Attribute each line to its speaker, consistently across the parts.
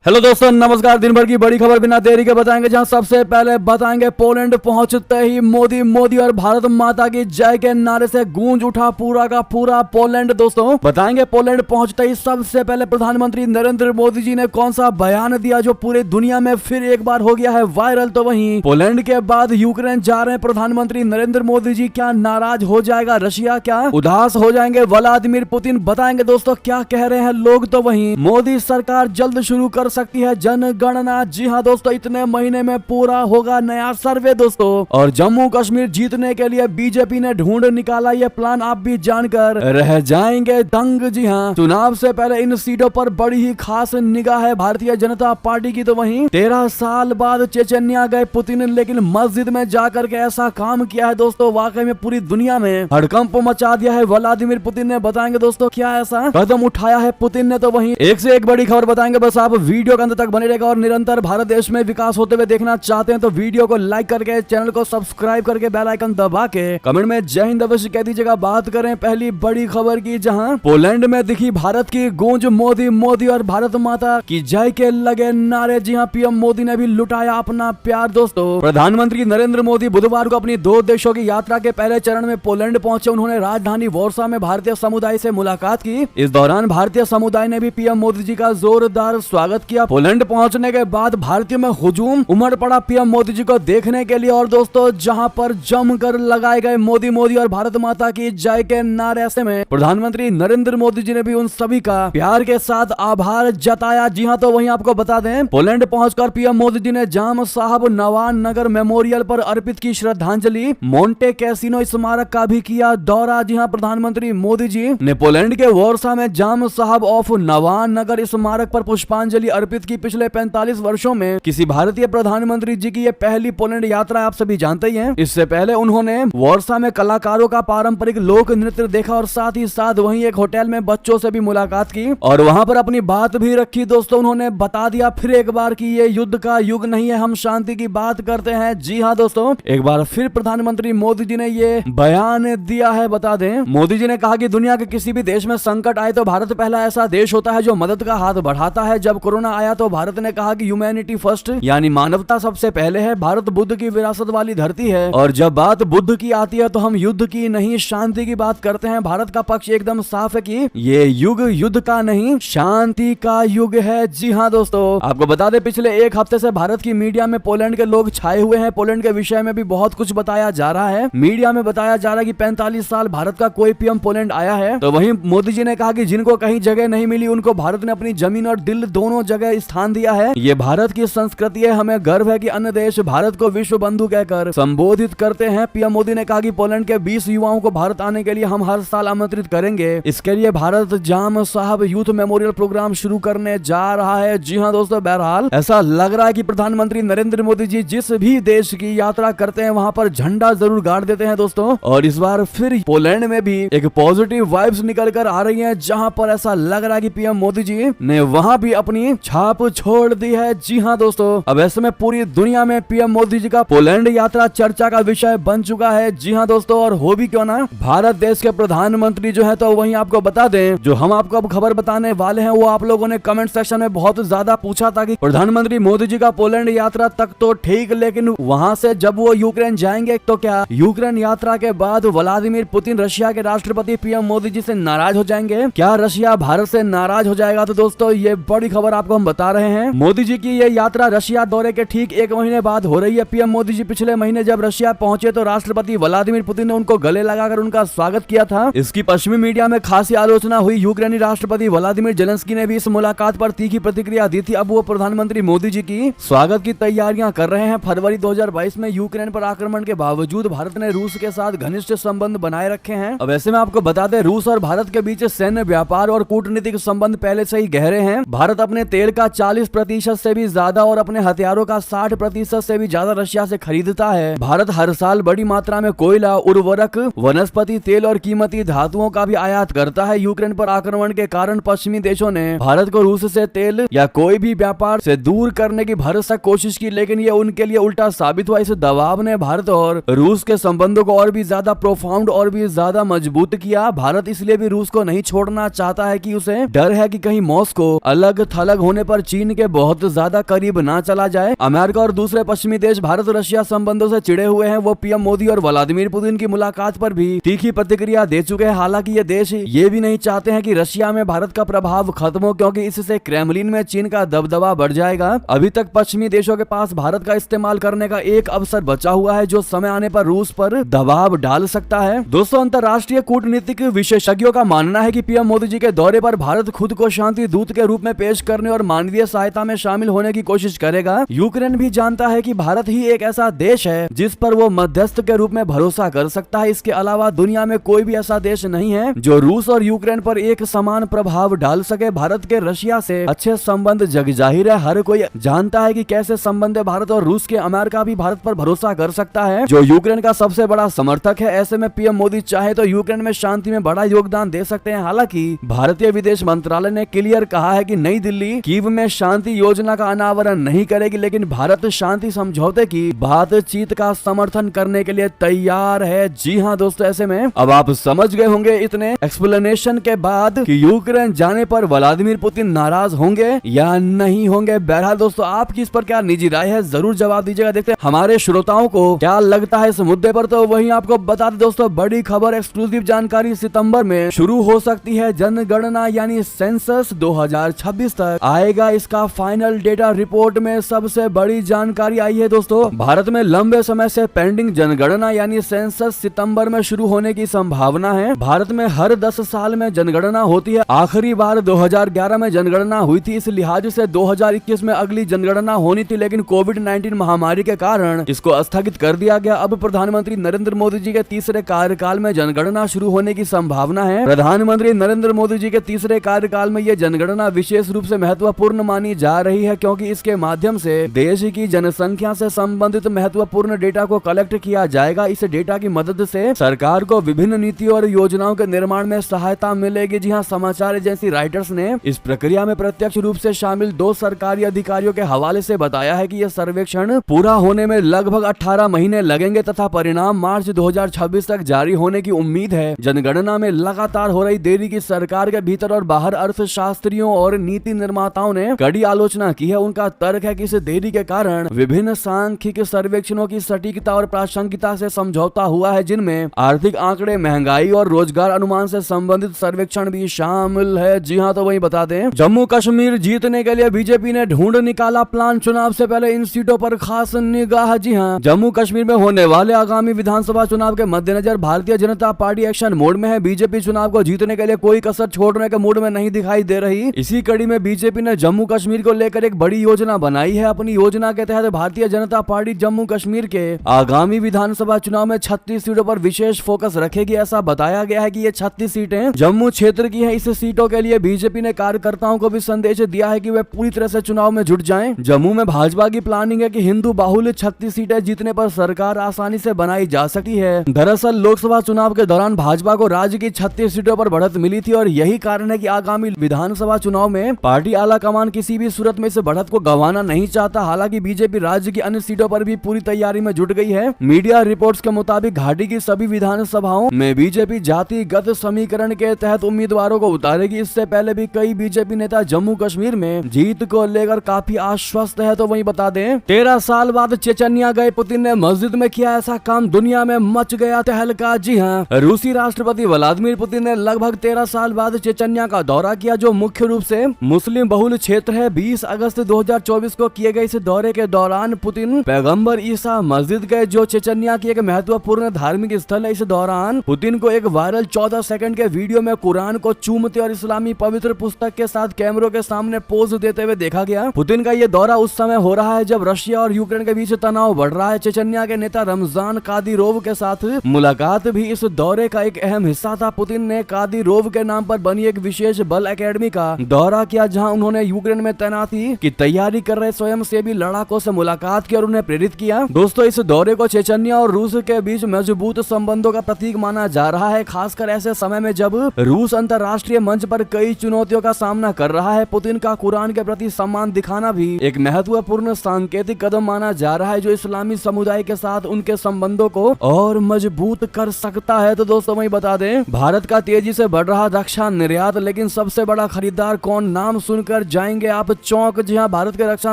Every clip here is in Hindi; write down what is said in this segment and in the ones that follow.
Speaker 1: हेलो दोस्तों, नमस्कार। दिन भर की बड़ी खबर बिना देरी के बताएंगे, जहां सबसे पहले बताएंगे पोलैंड पहुंचते ही मोदी और भारत माता की जय के नारे से गूंज उठा पूरा का पूरा पोलैंड। दोस्तों बताएंगे पोलैंड पहुंचते ही सबसे पहले प्रधानमंत्री नरेंद्र मोदी जी ने कौन सा बयान दिया जो पूरी दुनिया में फिर एक बार हो गया है वायरल। तो वहीं पोलैंड के बाद यूक्रेन जा रहे हैं प्रधानमंत्री नरेंद्र मोदी जी। क्या नाराज हो जाएगा रशिया, क्या उदास हो जाएंगे व्लादिमीर पुतिन? बताएंगे दोस्तों क्या कह रहे हैं लोग। तो वहीं मोदी सरकार जल्द शुरू कर सकती है जनगणना। जी हां दोस्तों, इतने महीने में पूरा होगा नया सर्वे दोस्तों। और जम्मू कश्मीर जीतने के लिए बीजेपी ने ढूंढ निकाला ये प्लान, आप भी जानकर रह जाएंगे दंग। जी हां, चुनाव से पहले इन सीटों पर बड़ी ही खास निगाह है भारतीय जनता पार्टी की। तो वहीं 13 साल बाद चेचन्या गए पुतिन, लेकिन मस्जिद में जाकर के ऐसा काम किया है दोस्तों, वाकई में पूरी दुनिया में हड़कंप मचा दिया है व्लादिमीर पुतिन ने। बताएंगे दोस्तों क्या ऐसा कदम उठाया है पुतिन ने। तो वहीं एक से एक बड़ी खबर बताएंगे, बस आप वीडियो के अंत तक बने रहेगा। और निरंतर भारत देश में विकास होते हुए देखना चाहते हैं तो वीडियो को लाइक करके, चैनल को सब्सक्राइब करके, बेल आइकन दबा के कमेंट में जय हिंद अवश्य कह दीजिएगा। बात करें पहली बड़ी खबर की, जहां पोलैंड में दिखी भारत की गूंज, मोदी और भारत माता की जय के लगे नारे। जी हां, पीएम मोदी ने भी लुटाया अपना प्यार दोस्तों। प्रधानमंत्री नरेंद्र मोदी बुधवार को अपनी 2 देशों की यात्रा के पहले चरण में पोलैंड पहुंचे। उन्होंने राजधानी वॉर्सा में भारतीय समुदाय से मुलाकात की। इस दौरान भारतीय समुदाय ने भी पीएम मोदी जी का जोरदार स्वागत किया। पोलैंड पहुंचने के बाद भारतीयों में हुजूम उमड़ पड़ा पीएम मोदी जी को देखने के लिए। और दोस्तों जहां पर जमकर लगाए गए मोदी और भारत माता की जय के नारे, ऐसे में प्रधानमंत्री नरेंद्र मोदी जी ने भी उन सभी का प्यार के साथ आभार जताया। जी हां, तो वहीं आपको बता दें, पोलैंड पहुंचकर पीएम मोदी जी ने जाम साहब नवान नगर मेमोरियल पर अर्पित की श्रद्धांजलि। मोंटे कैसीनो स्मारक का भी किया दौरा। जी हां, प्रधानमंत्री मोदी जी ने पोलैंड के वॉर्सा में जाम साहब ऑफ नवान नगर स्मारक पर पुष्पांजलि अर्पित की। पिछले 45 वर्षों में किसी भारतीय प्रधानमंत्री जी की ये पहली पोलैंड यात्रा, आप सभी जानते ही हैं। इससे पहले उन्होंने वॉर्सा में कलाकारों का पारंपरिक लोक नृत्य देखा और साथ ही साथ वहीं एक होटल में बच्चों से भी मुलाकात की और वहां पर अपनी बात भी रखी दोस्तों। उन्होंने बता दिया फिर एक बार कि ये युद्ध का युग नहीं है, हम शांति की बात करते हैं। जी हाँ दोस्तों, एक बार फिर प्रधानमंत्री मोदी जी ने ये बयान दिया है। बता दें, मोदी जी ने कहा कि दुनिया के किसी भी देश में संकट आए तो भारत पहला ऐसा देश होता है जो मदद का हाथ बढ़ाता है। जब कोरोना आया तो भारत ने कहा कि ह्यूमैनिटी फर्स्ट, यानी मानवता सबसे पहले है। भारत बुद्ध की विरासत वाली धरती है और जब बात बुद्ध की आती है तो हम युद्ध की नहीं शांति की बात करते हैं। भारत का पक्ष एकदम साफ है कि ये युग युद्ध का नहीं शांति का युग है। जी हाँ दोस्तों, आपको बता दें पिछले एक हफ्ते से भारत की मीडिया में पोलैंड के लोग छाए हुए हैं। पोलैंड के विषय में भी बहुत कुछ बताया जा रहा है। मीडिया में बताया जा रहा है कि 45 साल भारत का कोई पीएम पोलैंड आया है। तो वहीं मोदी जी ने कहा कि जिनको कहीं जगह नहीं मिली उनको भारत ने अपनी जमीन और दिल दोनों जगह स्थान दिया है। ये भारत की संस्कृति है, हमें गर्व है कि अन्य देश भारत को विश्व बंधु कहकर संबोधित करते हैं। पीएम मोदी ने कहा कि पोलैंड के 20 युवाओं को भारत आने के लिए हम हर साल आमंत्रित करेंगे। इसके लिए भारत जाम साहब यूथ मेमोरियल प्रोग्राम शुरू करने जा रहा है। जी हाँ दोस्तों, बहरहाल ऐसा लग रहा है कि प्रधानमंत्री नरेंद्र मोदी जी जिस भी देश की यात्रा करते हैं वहां पर झंडा जरूर गाड़ देते हैं दोस्तों। और इस बार फिर पोलैंड में भी एक पॉजिटिव वाइब्स निकल कर आ रही है, जहां पर ऐसा लग रहा है कि पीएम मोदी जी ने वहां भी अपनी छाप छोड़ दी है। जी हाँ दोस्तों, अब ऐसे में पूरी दुनिया में पीएम मोदी जी का पोलैंड यात्रा चर्चा का विषय बन चुका है। जी हाँ दोस्तों, और हो भी क्यों ना, भारत देश के प्रधानमंत्री जो है, तो वहीं आपको बता दें, जो हम आपको अब खबर बताने वाले हैं वो आप लोगों ने कमेंट सेक्शन में बहुत ज्यादा पूछा था कि प्रधानमंत्री मोदी जी का पोलैंड यात्रा तक तो ठीक, लेकिन वहां से जब वो यूक्रेन जाएंगे तो क्या यूक्रेन यात्रा के बाद व्लादिमीर पुतिन रशिया के राष्ट्रपति पीएम मोदी जी से नाराज हो जाएंगे? क्या रशिया भारत से नाराज हो जाएगा? तो दोस्तों ये बड़ी खबर आपको हम बता रहे हैं। मोदी जी की ये यात्रा रशिया दौरे के ठीक 1 महीने बाद हो रही है। पीएम मोदी जी पिछले महीने जब रशिया पहुंचे तो राष्ट्रपति व्लादिमीर पुतिन ने उनको गले लगाकर उनका स्वागत किया था। इसकी पश्चिमी मीडिया में खासी आलोचना हुई। यूक्रेनी राष्ट्रपति व्लादिमीर जेलेंस्की ने भी इस मुलाकात पर तीखी प्रतिक्रिया दी थी। अब वो प्रधानमंत्री मोदी जी की स्वागत की तैयारियां कर रहे हैं। फरवरी 2022 में यूक्रेन पर आक्रमण के बावजूद भारत ने रूस के साथ घनिष्ठ संबंध बनाए रखे हैं। अब ऐसे में आपको बता दें, रूस और भारत के बीच सैन्य व्यापार और कूटनीतिक संबंध पहले से ही गहरे हैं। भारत अपने तेल का 40% से भी ज्यादा और अपने हथियारों का 60% से भी ज्यादा रशिया से खरीदता है। भारत हर साल बड़ी मात्रा में कोयला, उर्वरक, वनस्पति तेल और कीमती धातुओं का भी आयात करता है। यूक्रेन पर आक्रमण के कारण पश्चिमी देशों ने भारत को रूस से तेल या कोई भी व्यापार से दूर करने की भरसक कोशिश की, लेकिन ये उनके लिए उल्टा साबित हुआ। इस दबाव ने भारत और रूस के संबंधों को और भी ज्यादा प्रोफाउंड और भी ज्यादा मजबूत किया। भारत इसलिए भी रूस को नहीं छोड़ना चाहता है कि उसे डर है कि कहीं मॉस्को अलग थलग होने होने पर चीन के बहुत ज्यादा करीब ना चला जाए। अमेरिका और दूसरे पश्चिमी देश भारत रशिया संबंधों से चिड़े हुए हैं। वो पीएम मोदी और व्लादिमीर पुतिन की मुलाकात पर भी तीखी प्रतिक्रिया दे चुके हैं। हालांकि ये देश ये भी नहीं चाहते हैं कि रशिया में भारत का प्रभाव खत्म हो, क्योंकि इससे क्रेमलिन में चीन का दबदबा बढ़ जाएगा। अभी तक पश्चिमी देशों के पास भारत का इस्तेमाल करने का एक अवसर बचा हुआ है, जो समय आने पर रूस पर दबाव डाल सकता है। दोस्तों, अंतर्राष्ट्रीय कूटनीतिक विशेषज्ञों का मानना है कि पीएम मोदी जी के दौरे पर भारत खुद को शांति दूत के रूप में पेश करने और मानवीय सहायता में शामिल होने की कोशिश करेगा। यूक्रेन भी जानता है कि भारत ही एक ऐसा देश है जिस पर वो मध्यस्थ के रूप में भरोसा कर सकता है। इसके अलावा दुनिया में कोई भी ऐसा देश नहीं है जो रूस और यूक्रेन पर एक समान प्रभाव डाल सके। भारत के रशिया से अच्छे संबंध जग जाहिर है, हर कोई जानता है कि कैसे संबंध है भारत और रूस के। अमेरिका भी भारत पर भरोसा कर सकता है, जो यूक्रेन का सबसे बड़ा समर्थक है। ऐसे में पीएम मोदी चाहे तो यूक्रेन में शांति में बड़ा योगदान दे सकते हैं। हालांकि भारतीय विदेश मंत्रालय ने क्लियर कहा है कि नई दिल्ली कीव में शांति योजना का अनावरण नहीं करेगी, लेकिन भारत शांति समझौते की बातचीत का समर्थन करने के लिए तैयार है। जी हाँ दोस्तों, ऐसे में अब आप समझ गए होंगे इतने एक्सप्लेनेशन के बाद कि यूक्रेन जाने पर व्लादिमीर पुतिन नाराज होंगे या नहीं होंगे। बहरहाल दोस्तों, आपकी इस पर क्या निजी राय है, जरूर जवाब दीजिएगा। देखते हैं हमारे श्रोताओं को क्या लगता है इस मुद्दे पर। तो वहीं आपको बता दें दोस्तों, बड़ी खबर, एक्सक्लूसिव जानकारी, सितंबर में शुरू हो सकती है जनगणना यानी सेंसस 2026 तक आएगा। इसका फाइनल डेटा रिपोर्ट में सबसे बड़ी जानकारी आई है। दोस्तों, भारत में लंबे समय से पेंडिंग जनगणना यानी सेंसस सितंबर में शुरू होने की संभावना है। भारत में हर 10 साल में जनगणना होती है। आखिरी बार 2011 में जनगणना हुई थी। इस लिहाज से 2021 में अगली जनगणना होनी थी, लेकिन कोविड-19 महामारी के कारण इसको स्थगित कर दिया गया। अब प्रधानमंत्री नरेंद्र मोदी जी के तीसरे कार्यकाल में जनगणना शुरू होने की संभावना है। प्रधानमंत्री नरेंद्र मोदी जी के तीसरे कार्यकाल में यह जनगणना विशेष रूप से महत्वपूर्ण मानी जा रही है, क्योंकि इसके माध्यम से देश की जनसंख्या से संबंधित महत्वपूर्ण डेटा को कलेक्ट किया जाएगा। इस डेटा की मदद से सरकार को विभिन्न नीतियों और योजनाओं के निर्माण में सहायता मिलेगी। जी हाँ, समाचार एजेंसी रॉयटर्स ने इस प्रक्रिया में प्रत्यक्ष रूप से शामिल 2 सरकारी अधिकारियों के हवाले से बताया है कि यह सर्वेक्षण पूरा होने में लगभग 18 महीने लगेंगे तथा परिणाम मार्च 2026 तक जारी होने की उम्मीद है। जनगणना में लगातार हो रही देरी की सरकार के भीतर और बाहर अर्थशास्त्रियों और नीति निर्माताओं ने कड़ी आलोचना की है। उनका तर्क है कि इस देरी के कारण विभिन्न सांख्यिकी सर्वेक्षणों की सटीकता और प्रासंगिकता से समझौता हुआ है, जिनमें आर्थिक आंकड़े, महंगाई और रोजगार अनुमान से संबंधित सर्वेक्षण भी शामिल है। जी हाँ, तो वही बता दें, जम्मू कश्मीर जीतने के लिए बीजेपी ने ढूंढ निकाला प्लान। चुनाव से पहले इन सीटों पर खास निगाह। जी हाँ, जम्मू कश्मीर में होने वाले आगामी विधानसभा चुनाव के मद्देनजर Bharatiya Janata party action mode में है। बीजेपी चुनाव को जीतने के लिए कोई कसर छोड़ने के मूड में नहीं दिखाई दे रही। इसी कड़ी में बीजेपी ने जम्मू कश्मीर को लेकर एक बड़ी योजना बनाई है। अपनी योजना के तहत भारतीय जनता पार्टी जम्मू कश्मीर के आगामी विधानसभा चुनाव में 36 सीटों पर विशेष फोकस रखेगी। ऐसा बताया गया है कि ये 36 सीटें जम्मू क्षेत्र की हैं। इस सीटों के लिए बीजेपी ने कार्यकर्ताओं को भी संदेश दिया है कि वे पूरी तरह से चुनाव में जुट जाएं। जम्मू में भाजपा की प्लानिंग है कि हिंदू बाहुल्य 36 सीटें जीतने पर सरकार आसानी से बनाई जा सकती है। दरअसल लोकसभा चुनाव के दौरान भाजपा को राज्य की 36 सीटों पर बढ़त मिली थी और यही कारण है कि आगामी विधानसभा चुनाव में पार्टी आला कमान किसी भी सूरत में इस बढ़त को गंवाना नहीं चाहता। हालांकि बीजेपी राज्य की अन्य सीटों पर भी पूरी तैयारी में जुट गई है। मीडिया रिपोर्ट्स के मुताबिक घाटी की सभी विधानसभाओं में बीजेपी जातिगत समीकरण के तहत उम्मीदवारों को उतारेगी। इससे पहले भी कई बीजेपी नेता जम्मू कश्मीर में जीत को लेकर काफी आश्वस्त है। तो वहीं बता दें, 13 साल बाद चेचन्या गए पुतिन ने मस्जिद में किया ऐसा काम, दुनिया में मच गया तहलका। जी हाँ, रूसी राष्ट्रपति व्लादिमीर पुतिन ने लगभग 13 साल बाद चेचन्या का दौरा किया, जो मुख्य रूप से मुस्लिम बहुल क्षेत्र है। 20 अगस्त 2024 को किए गए इस दौरे के दौरान पुतिन पैगंबर ईसा मस्जिद गए, जो चेचन्या की एक महत्वपूर्ण धार्मिक स्थल है। इस दौरान पुतिन को एक वायरल 14 सेकंड के वीडियो में कुरान को चूमते और इस्लामी पवित्र पुस्तक के साथ कैमरों के सामने पोज देते हुए देखा गया। पुतिन का यह दौरा उस समय हो रहा है जब रशिया और यूक्रेन के बीच तनाव बढ़ रहा है। चेचन्या के नेता रमजान कादिरोव के साथ मुलाकात भी इस दौरे का एक अहम हिस्सा था। पुतिन ने कादिरोव के नाम पर बनी एक विशेष बल एकेडमी का दौरा किया, जहां उन्होंने यूक्रेन में तैनाती की तैयारी कर रहे स्वयंसेवी लड़ाकों से मुलाकात की और उन्हें प्रेरित किया। दोस्तों, इस दौरे को चेचन्या और रूस के बीच मजबूत संबंधों का प्रतीक माना जा रहा है, खासकर ऐसे समय में जब रूस अंतर्राष्ट्रीय मंच पर कई चुनौतियों का सामना कर रहा है। पुतिन का कुरान के प्रति सम्मान दिखाना भी एक महत्वपूर्ण सांकेतिक कदम माना जा रहा है, जो इस्लामी समुदाय के साथ उनके संबंधों को और मजबूत कर सकता है। तो दोस्तों, वही बता दें, भारत का तेजी से बढ़ रहा रक्षा निर्यात, लेकिन सबसे बड़ा खरीदार कौन, नाम सुनकर सुनकर जाएंगे आप चौंक। जी हाँ, भारत के रक्षा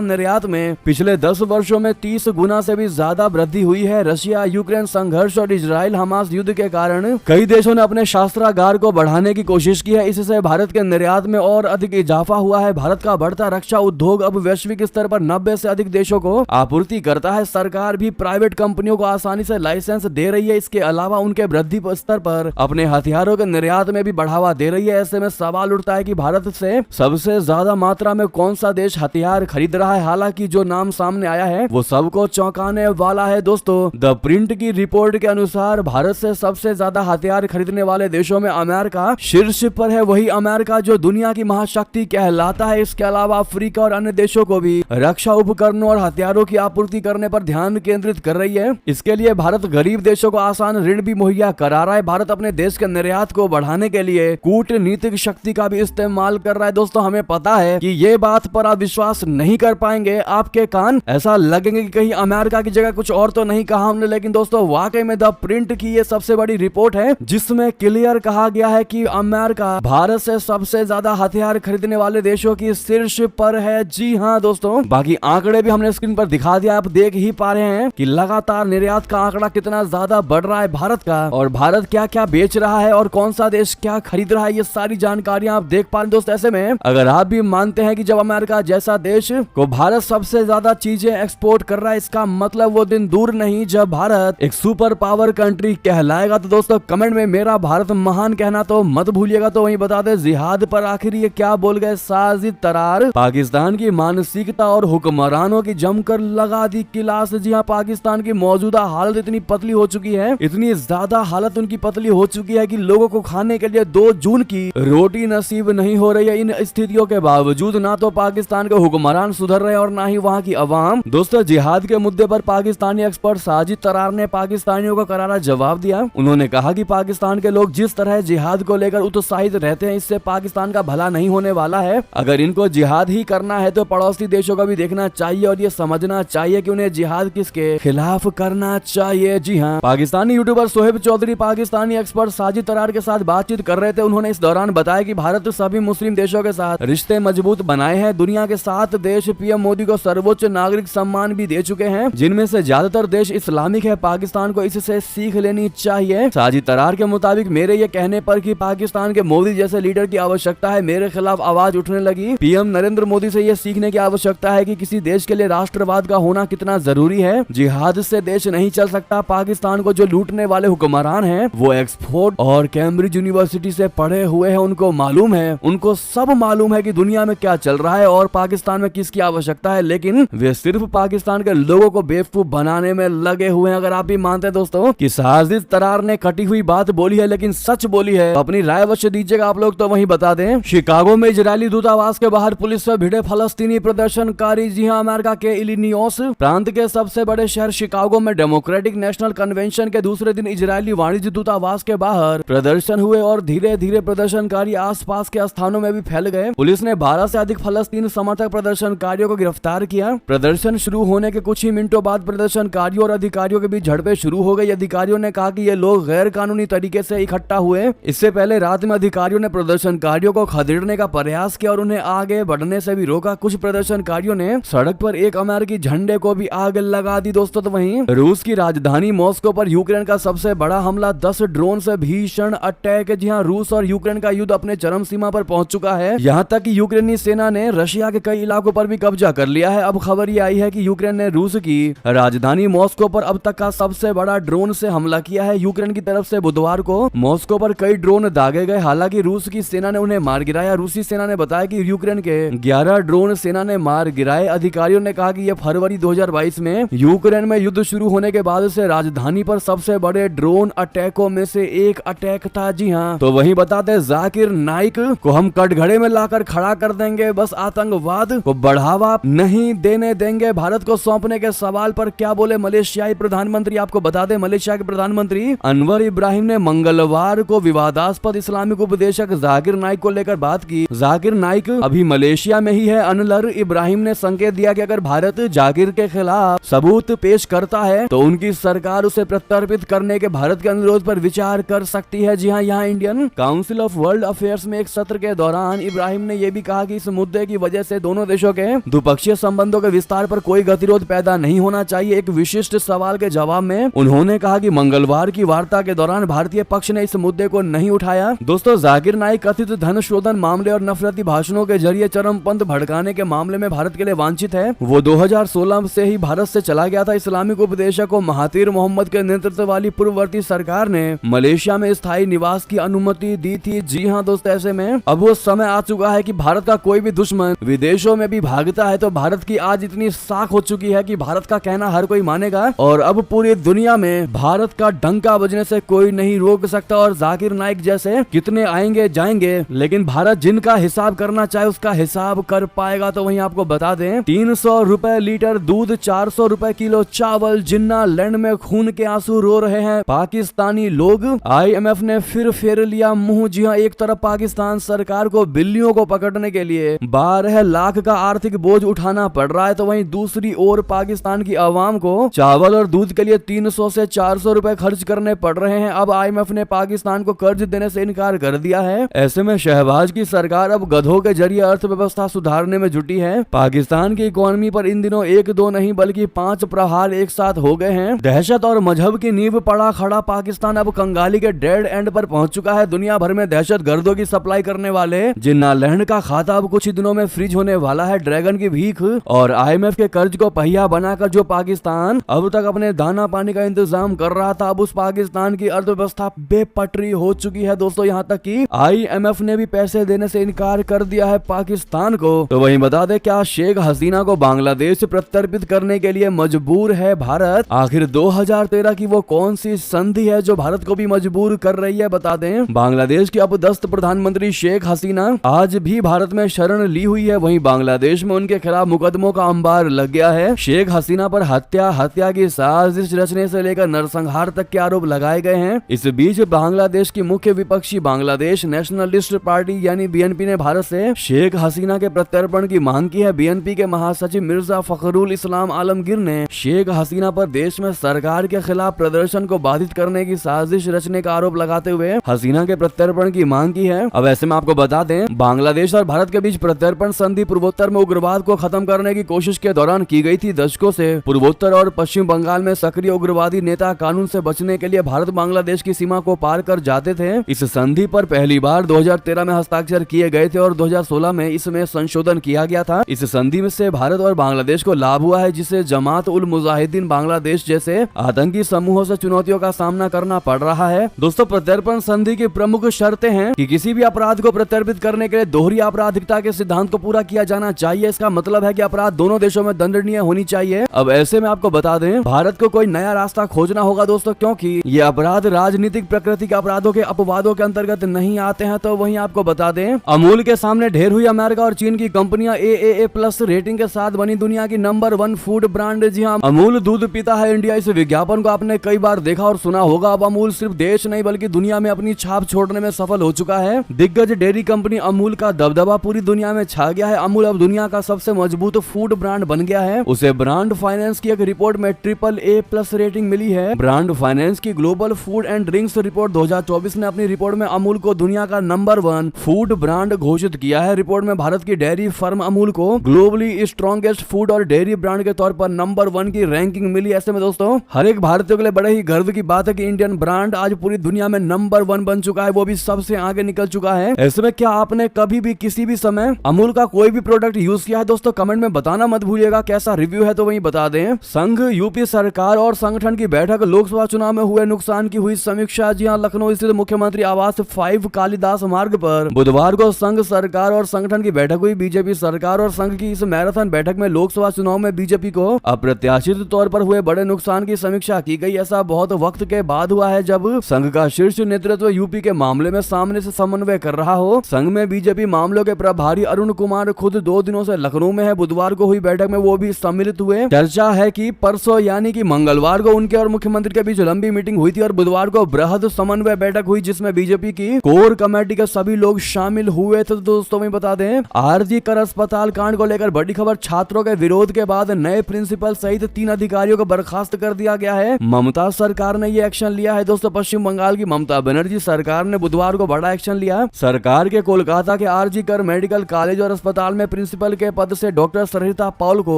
Speaker 1: निर्यात में पिछले 10 वर्षों में 30 गुना से भी ज्यादा वृद्धि हुई है। रशिया यूक्रेन संघर्ष और इजराइल हमास युद्ध के कारण कई देशों ने अपने शस्त्रागार को बढ़ाने की कोशिश की है। इससे भारत के निर्यात में और अधिक इजाफा हुआ है। भारत का बढ़ता रक्षा उद्योग अब वैश्विक स्तर पर 90 से अधिक देशों को आपूर्ति करता है। सरकार भी प्राइवेट कंपनियों को आसानी से लाइसेंस दे रही है। इसके अलावा उनके वृद्धि स्तर पर अपने हथियारों के निर्यात में भी बढ़ावा दे रही है। ऐसे में सवाल उठता है कि भारत से सबसे ज्यादा मात्रा में कौन सा देश हथियार खरीद रहा है। हालांकि जो नाम सामने आया है वो सबको चौंकाने वाला है। दोस्तों, द प्रिंट की रिपोर्ट के अनुसार भारत से सबसे ज्यादा हथियार खरीदने वाले देशों में अमेरिका शीर्ष पर है। वही अमेरिका जो दुनिया की महाशक्ति कहलाता है। इसके अलावा अफ्रीका और अन्य देशों को भी रक्षा उपकरणों और हथियारों की आपूर्ति करने पर ध्यान केंद्रित कर रही है। इसके लिए भारत गरीब देशों को आसान ऋण भी मुहैया करा रहा है। भारत अपने देश के निर्यात को बढ़ाने के लिए कूटनीतिक शक्ति का भी इस्तेमाल कर रहा है। दोस्तों, हमें पता है कि ये बात पर आप विश्वास नहीं कर पाएंगे। आपके कान ऐसा लगेंगे कि कहीं अमेरिका की जगह कुछ और तो नहीं कहा हमने। लेकिन दोस्तों, वाकई में द प्रिंट की ये सबसे बड़ी रिपोर्ट है जिसमें क्लियर कहा गया है कि अमेरिका भारत से सबसे ज्यादा हथियार खरीदने वाले देशों की शीर्ष पर है। जी हाँ दोस्तों, बाकी आंकड़े भी हमने स्क्रीन पर दिखा दिया। आप देख ही पा रहे हैं कि लगातार निर्यात का आंकड़ा कितना ज्यादा बढ़ रहा है भारत का, और भारत क्या क्या बेच रहा है और कौन सा देश क्या खरीद रहा है, ये सारी जानकारियां आप देख पा रहे हैं। दोस्तों, ऐसे में अगर आप भी मानते हैं कि जब अमेरिका जैसा देश को भारत सबसे ज्यादा चीजें एक्सपोर्ट कर रहा है, इसका मतलब वो दिन दूर नहीं जब भारत एक सुपर पावर कंट्री कहलाएगा। तो दोस्तों, कमेंट में मेरा भारत महान कहना तो मत भूलिएगा। तो वहीं बता दे, जिहाद पर आखिर ये क्या बोल गए साजिद तरार। पाकिस्तान की मानसिकता और हुक्मरानों की जमकर लगा दी क्लास। जी हाँ, पाकिस्तान की मौजूदा हालत इतनी पतली हो चुकी है, इतनी ज्यादा हालत उनकी पतली हो चुकी है कि लोगों को खाने के लिए 2 जून की रोटी नसीब नहीं हो रही है। इन स्थितियों के बावजूद ना तो पाकिस्तान के हुक्मरान सुधर रहे और ना ही वहाँ की अवाम। दोस्तों, जिहाद के मुद्दे पर पाकिस्तानी एक्सपर्ट साजिद तरार ने पाकिस्तानियों को करारा जवाब दिया। उन्होंने कहा कि पाकिस्तान के लोग जिस तरह जिहाद को लेकर उत्साहित रहते हैं, इससे पाकिस्तान का भला नहीं होने वाला है। अगर इनको जिहाद ही करना है तो पड़ोसी देशों को भी देखना चाहिए और ये समझना चाहिए कि उन्हें जिहाद किसके खिलाफ करना चाहिए। जी हाँ, पाकिस्तानी यूट्यूबर सोहेब चौधरी पाकिस्तानी एक्सपर्ट साजिद तरार के साथ बातचीत कर रहे थे। उन्होंने इस दौरान बताया कि भारत सभी मुस्लिम देशों के साथ रिश्ते मजबूत बनाए हैं। दुनिया के 7 देश पीएम मोदी को सर्वोच्च नागरिक सम्मान भी दे चुके हैं, जिनमें से ज्यादातर देश इस्लामिक है। पाकिस्तान को इससे सीख लेनी चाहिए। साजिद तरार के मुताबिक मेरे ये कहने पर कि पाकिस्तान के मोदी जैसे लीडर की आवश्यकता है, मेरे खिलाफ आवाज उठने लगी। पीएम नरेंद्र मोदी से ये सीखने की आवश्यकता है कि किसी देश के लिए राष्ट्रवाद का होना कितना जरूरी है। जिहाद से देश नहीं चल सकता। पाकिस्तान को जो लूटने वाले हुक्मरान हैं वो ऑक्सफोर्ड और कैम्ब्रिज यूनिवर्सिटी से पढ़े हुए हैं। उनको मालूम है, उनको सब मालूम है कि दुनिया में क्या चल रहा है और पाकिस्तान में किसकी आवश्यकता है, लेकिन वे सिर्फ पाकिस्तान के लोगों को बेवकूफ बनाने में लगे हुए हैं। अगर आप भी मानते हैं दोस्तों कि साजिद तरार ने कटी हुई बात बोली है लेकिन सच बोली है, तो अपनी राय अवश्य दीजिएगा आप लोग। तो वहीं बता दें, शिकागो में इजरायली दूतावास के बाहर पुलिस से भिड़े फलस्तीनी प्रदर्शनकारी। जी हाँ, अमेरिका के इलिनॉइस प्रांत के सबसे बड़े शहर शिकागो में डेमोक्रेटिक नेशनल कन्वेंशन के दूसरे दिन इजरायली वाणिज्य दूतावास के बाहर प्रदर्शन हुए और धीरे धीरे प्रदर्शनकारी आसपास के स्थानों में भी फैल गए। पुलिस ने 12 से अधिक फलस्तीन समर्थक प्रदर्शनकारियों को गिरफ्तार किया। प्रदर्शन शुरू होने के कुछ ही मिनटों बाद प्रदर्शनकारियों और अधिकारियों के बीच झड़पें शुरू हो गई। अधिकारियों ने कहा कि ये लोग गैर कानूनी तरीके से इकट्ठा हुए। इससे पहले रात में अधिकारियों ने प्रदर्शनकारियों को खदेड़ने का प्रयास किया और उन्हें आगे बढ़ने से भी रोका। कुछ प्रदर्शनकारियों ने सड़क पर एक अमेरिकी झंडे को भी आग लगा दी। दोस्तों, तो वहीं रूस की राजधानी मॉस्को पर यूक्रेन का सबसे बड़ा हमला, 10 ड्रोन से भीषण अटैक। जी हाँ, रूस और यूक्रेन का युद्ध अपने चरम सीमा पर पहुंच चुका है। यहाँ तक कि यूक्रेनी सेना ने रशिया के कई इलाकों पर भी कब्जा कर लिया है। अब खबर ये आई है कि यूक्रेन ने रूस की राजधानी मॉस्को पर अब तक का सबसे बड़ा ड्रोन से हमला किया है। यूक्रेन की तरफ से बुधवार को मॉस्को पर कई ड्रोन दागे गए। हालांकि रूस की सेना ने उन्हें मार गिराया। रूसी सेना ने बताया कि यूक्रेन के 11 ड्रोन सेना ने मार गिराए। अधिकारियों ने कहा कि यह फरवरी 2022 में यूक्रेन में युद्ध शुरू होने के बाद से राजधानी पर सबसे बड़े ड्रोन अटैकों में से एक अटैक था। जी हाँ, तो वहीं बताते जाकिर नाइक को हम कटघरे में लाकर खड़ा कर देंगे, बस आतंकवाद को बढ़ावा नहीं देने देंगे। भारत को सौंपने के सवाल पर क्या बोले मलेशियाई प्रधानमंत्री। आपको बता दें, मलेशिया के प्रधानमंत्री अनवर इब्राहिम ने मंगलवार को विवादास्पद इस्लामिक उपदेशक जाकिर नाइक को लेकर बात की। जाकिर नाइक अभी मलेशिया में ही है। अनवर इब्राहिम ने संकेत दिया कि अगर भारत जाकिर के खिलाफ सबूत पेश करता है तो उनकी सरकार उसे प्रत्यर्पित करने के भारत के अनुरोध पर विचार कर सकती है। जी हाँ, यहाँ Indian council of world affairs में एक सत्र के दौरान इब्राहिम ने यह भी कहा कहा कि इस मुद्दे की वजह से दोनों देशों के द्विपक्षीय संबंधों के विस्तार पर कोई गतिरोध पैदा नहीं होना चाहिए। एक विशिष्ट सवाल के जवाब में उन्होंने कहा कि मंगलवार की वार्ता के दौरान भारतीय पक्ष ने इस मुद्दे को नहीं उठाया। दोस्तों, जाकिर नाइक कथित धन शोधन मामले और नफरती भाषणों के जरिए चरमपंथ भड़काने के मामले में भारत के लिए वांछित है। वो 2016 से ही भारत से चला गया था। इस्लामिक उपदेशक को महातीर मोहम्मद के नेतृत्व वाली पूर्ववर्ती सरकार ने मलेशिया में स्थायी निवास की अनुमति दी थी। जी हाँ दोस्तों, ऐसे में अब वो समय आ चुका है कि भारत का कोई भी दुश्मन विदेशों में भी भागता है तो भारत की आज इतनी साख हो चुकी है कि भारत का कहना हर कोई मानेगा और अब पूरी दुनिया में भारत का डंका बजने से कोई नहीं रोक सकता। और जाकिर नाइक जैसे कितने आएंगे जाएंगे, लेकिन भारत जिनका हिसाब करना चाहे उसका हिसाब कर पाएगा। तो वहीं आपको बता दें, 300 रुपए लीटर दूध, 400 रुपए किलो चावल, जिन्ना लैंड में खून के आंसू रो रहे हैं पाकिस्तानी लोग। IMF ने फिर फेर लिया मुंह। जी हाँ, एक तरफ पाकिस्तान सरकार को बिल्लियों को पकड़ने के लिए 12 लाख का आर्थिक बोझ उठाना पड़ रहा है, तो वहीं दूसरी ओर पाकिस्तान की आवाम को चावल और दूध के लिए 300 से 400 रुपए खर्च करने पड़ रहे हैं। अब IMF ने पाकिस्तान को कर्ज देने से इनकार कर दिया है। ऐसे में शहबाज की सरकार अब गधों के जरिए अर्थव्यवस्था सुधारने में जुटी है। पाकिस्तान की इकोनॉमी पर इन दिनों 1-2 नहीं बल्कि 5 प्रहार एक साथ हो गए हैं। दहशत और मजहब की नींव पड़ा खड़ा पाकिस्तान अब कंगाली के डेड एंड पर पहुंच चुका है। दुनिया भर में दहशत गर्दों की सप्लाई करने वाले जिन्ना लैंड का खाता अब कुछ ही दिनों में फ्रीज होने वाला है। ड्रैगन की भीख और IMF के कर्ज को पहिया बनाकर जो पाकिस्तान अब तक अपने दाना पानी का इंतजाम कर रहा था, अब उस पाकिस्तान की अर्थव्यवस्था बेपटरी हो चुकी है। दोस्तों, यहाँ तक कि IMF ने भी पैसे देने से इनकार कर दिया है पाकिस्तान को। तो वहीं बता दे, क्या शेख हसीना को बांग्लादेश प्रत्यर्पित करने के लिए मजबूर है भारत? आखिर 2013 की वो कौन सी संधि है जो भारत को भी मजबूर कर रही है? बता दें, बांग्लादेश की अपदस्थ प्रधानमंत्री शेख हसीना आज भी भारत में शरण ली हुई है। वहीं बांग्लादेश में उनके खिलाफ मुकदमों का अंबार लग गया है। शेख हसीना पर हत्या की साजिश रचने से लेकर नरसंहार तक के आरोप लगाए गए हैं। इस बीच बांग्लादेश की मुख्य विपक्षी बांग्लादेश नेशनलिस्ट पार्टी यानी BNP ने भारत से शेख हसीना के प्रत्यर्पण की मांग की है। BNP के महासचिव मिर्जा फखरुल इस्लाम आलमगीर ने शेख हसीना पर देश में सरकार के खिलाफ प्रदर्शन को बाधित करने की साजिश रचने का आरोप लगाते हुए हसीना के प्रत्यर्पण की मांग की है। अब ऐसे में आपको बता दें, बांग्लादेश और भारत के बीच प्रत्यर्पण संधि पूर्वोत्तर में उग्रवाद को खत्म करने की कोशिश के दौरान की गई थी। दशकों से पूर्वोत्तर और पश्चिम बंगाल में सक्रिय उग्रवादी नेता कानून से बचने के लिए भारत बांग्लादेश की सीमा को पार कर जाते थे। इस संधि पर पहली बार 2013 में हस्ताक्षर किए गए थे और 2016 में इसमें संशोधन किया गया था। इस संधि में से भारत और बांग्लादेश को लाभ हुआ है, जिसे जमात उल मुजाहिदीन बांग्लादेश जैसे आतंकी समूहों से चुनौतियों का सामना करना पड़ रहा है। दोस्तों, प्रत्यर्पण संधि की प्रमुख शर्तें हैं कि किसी भी अपराध को प्रत्यर्पित करने के लिए दोहरी आपराधिकता के सिद्धांत को पूरा किया जाना चाहिए। इसका मतलब है कि अपराध दोनों देशों में दंडनीय होनी चाहिए। अब ऐसे में आपको बता दें, भारत को कोई नया रास्ता खोजना होगा दोस्तों, क्योंकि ये अपराध राजनीतिक प्रकृति के अपराधों के अपवादों के अंतर्गत नहीं आते हैं। तो वहीं आपको बता दें, अमूल के सामने ढेर हुई अमेरिका और चीन की कंपनियां AAA+ रेटिंग के साथ बनी दुनिया की नंबर 1 फूड ब्रांड। जी हाँ, अमूल दूध पीता है इंडिया। इस विज्ञापन को आपने कई बार देखा और सुना होगा। अब अमूल सिर्फ देश नहीं बल्कि दुनिया में अपनी छाप छोड़ने में सफल हो चुका है। दिग्गज डेयरी कंपनी अमूल का दबदबा पूरी दुनिया में छा गया है। अमूल अब दुनिया का सबसे मजबूत फूड ब्रांड बन गया है। उसे ब्रांड फाइनेंस की एक रिपोर्ट में AAA+ रेटिंग मिली है। ब्रांड फाइनेंस की global food and drinks report 2024 ने अपनी रिपोर्ट में अमूल को दुनिया का नंबर 1 फूड ब्रांड घोषित किया है। रिपोर्ट में भारत की डेयरी फर्म अमूल को ग्लोबली स्ट्रॉन्गेस्ट फूड और डेयरी ब्रांड के तौर पर नंबर 1 की रैंकिंग मिली। ऐसे में दोस्तों, हर एक भारतीय के लिए बड़े ही गर्व की बात है कि इंडियन ब्रांड आज पूरी दुनिया में नंबर 1 बन चुका है, वो भी सबसे आगे निकल चुका है। ऐसे में क्या आपने कभी भी किसी भी समय अमूल का कोई भी प्रोडक्ट यूज किया है? दोस्तों, कमेंट में बताना मत भूलिएगा कैसा रिव्यू है। तो वहीं बता दें, संघ, यूपी सरकार और संगठन की बैठक, लोकसभा चुनाव में हुए नुकसान की हुई समीक्षा। जी हां, लखनऊ स्थित मुख्यमंत्री आवास 5 कालिदास मार्ग पर बुधवार को संघ, सरकार और संगठन की बैठक हुई। बीजेपी सरकार और संघ की इस मैराथन बैठक में लोकसभा चुनाव में बीजेपी को अप्रत्याशित तौर पर हुए बड़े नुकसान की समीक्षा की गई। ऐसा बहुत वक्त के बाद हुआ है जब संघ का शीर्ष नेतृत्व यूपी के मामले में सामने से समन्वय कर रहा हो। संघ में बीजेपी मामलों के प्रभारी अरुण कुमार खुद 2 दिनों से लखनऊ में है। बुधवार को हुई बैठक में वो भी सम्मिलित हुए। चर्चा है कि परसों यानी कि मंगलवार को उनके और मुख्यमंत्री के बीच लंबी मीटिंग हुई थी और बुधवार को बृहद समन्वय बैठक हुई जिसमें बीजेपी की कोर कमेटी के सभी लोग शामिल हुए थे। दोस्तों में बता दें, आरजी कर अस्पताल कांड को लेकर बड़ी खबर, छात्रों के विरोध के बाद नए प्रिंसिपल सहित 3 अधिकारियों को बर्खास्त कर दिया गया है। ममता सरकार ने ये एक्शन लिया है। दोस्तों, पश्चिम बंगाल की ममता बनर्जी सरकार ने बुधवार को बड़ा एक्शन लिया। सरकार के कोलकाता के आरजी कर इंटर मेडिकल कॉलेज और अस्पताल में प्रिंसिपल के पद से डॉक्टर सरिता पॉल को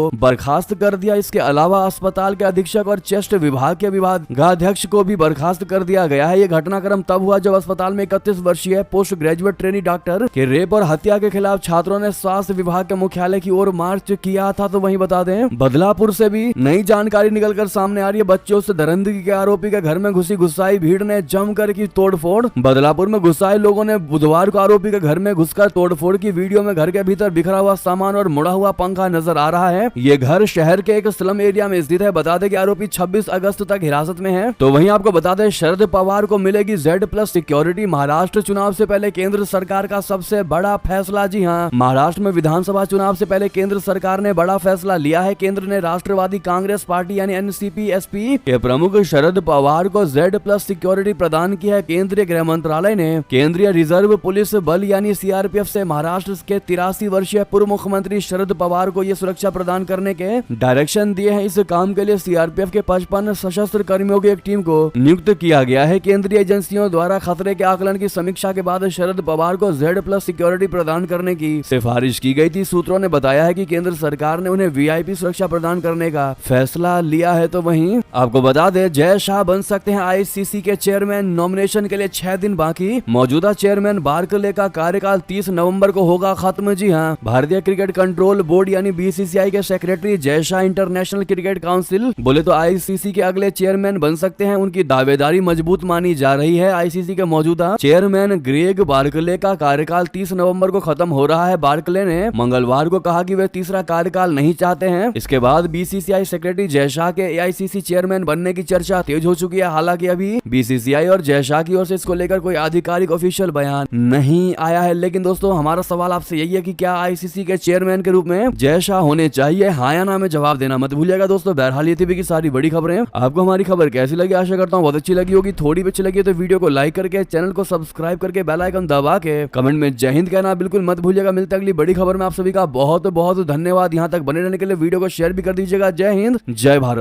Speaker 1: बर्खास्त कर दिया। इसके अलावा अस्पताल के अधीक्षक और चेस्ट विभाग के विभागाध्यक्ष को भी बर्खास्त कर दिया गया है। ये घटनाक्रम तब हुआ जब अस्पताल में 31 वर्षीय पोस्ट ग्रेजुएट ट्रेनी डॉक्टर के रेप और हत्या के खिलाफ छात्रों ने स्वास्थ्य विभाग के मुख्यालय की ओर मार्च किया था। तो वहीं बता दें, बदलापुर से भी नई जानकारी निकलकर सामने आ रही है। बच्चों से दरिंदगी के आरोपी के घर में घुसी गुस्साई भीड़ ने जमकर की तोड़फोड़। बदलापुर में गुस्साए लोगों ने बुधवार को आरोपी के घर में घुसकर तोड़फोड़ की। वीडियो में घर के भीतर बिखरा हुआ सामान और मुड़ा हुआ पंखा नजर आ रहा है। ये घर शहर के एक स्लम एरिया में स्थित है। बता दें कि आरोपी 26 अगस्त तक हिरासत में है। तो वहीं आपको बता दें, शरद पवार को मिलेगी Z+ सिक्योरिटी। महाराष्ट्र चुनाव से पहले केंद्र सरकार का सबसे बड़ा फैसला। जी हां, महाराष्ट्र में विधानसभा चुनाव से पहले केंद्र सरकार ने बड़ा फैसला लिया है। केंद्र ने राष्ट्रवादी कांग्रेस पार्टी यानी NCP-SP के प्रमुख शरद पवार को Z+ सिक्योरिटी प्रदान की है। केंद्रीय गृह मंत्रालय ने केंद्रीय रिजर्व पुलिस बल यानी CRPF से महाराष्ट्र के 83 वर्षीय पूर्व मुख्यमंत्री शरद पवार को यह सुरक्षा प्रदान करने के डायरेक्शन दिए हैं। इस काम के लिए CRPF के 55 सशस्त्र कर्मियों की एक टीम को नियुक्त किया गया है। केंद्रीय एजेंसियों द्वारा खतरे के आकलन की समीक्षा के बाद शरद पवार को Z+ सिक्योरिटी प्रदान करने की सिफारिश की गई थी। सूत्रों ने बताया है कि केंद्र सरकार ने उन्हें VIP सुरक्षा प्रदान करने का फैसला लिया है। तो वहीं आपको बता दें, जय शाह बन सकते हैं ICC के चेयरमैन। नॉमिनेशन के लिए 6 दिन बाकी। मौजूदा चेयरमैन बार्कले का कार्यकाल 30 नवंबर को होगा खत्म। जी हां, भारतीय क्रिकेट कंट्रोल बोर्ड यानी BCCI के secretary Jay Shah international cricket council बोले तो ICC के अगले चेयरमैन बन सकते हैं। उनकी दावेदारी मजबूत मानी जा रही है। ICC के मौजूदा चेयरमैन ग्रेग बार्कले का कार्यकाल 30 नवंबर को खत्म हो रहा है। बार्कले ने मंगलवार को कहा कि वे तीसरा कार्यकाल नहीं चाहते हैं। इसके बाद BCCI सेक्रेटरी जय शाह के AICC चेयरमैन बनने की चर्चा तेज हो चुकी है। हालांकि अभी BCCI और जय शाह की ओर से इसको लेकर कोई आधिकारिक ऑफिशियल बयान नहीं आया है। लेकिन दोस्तों, हमारा सवाल आपसे यही है कि क्या ICC के चेयरमैन के रूप में जय शाह होने चाहिए? हाँ या ना में जवाब देना मत भूलिएगा दोस्तों। बहरहाल ये थी की सारी बड़ी खबरें। आपको हमारी खबर कैसी लगी? आशा करता हूँ बहुत अच्छी लगी होगी। थोड़ी भी अच्छी लगी तो वीडियो को लाइक करके, चैनल को सब्सक्राइब करके, बेल आइकन दबा के कमेंट में जय हिंद कहना बिल्कुल मत भूलिएगा। मिलते अगली बड़ी खबर में। आप सभी का बहुत बहुत धन्यवाद। यहाँ तक बने रहने के लिए वीडियो को शेयर भी कर दीजिएगा। जय हिंद, जय भारत।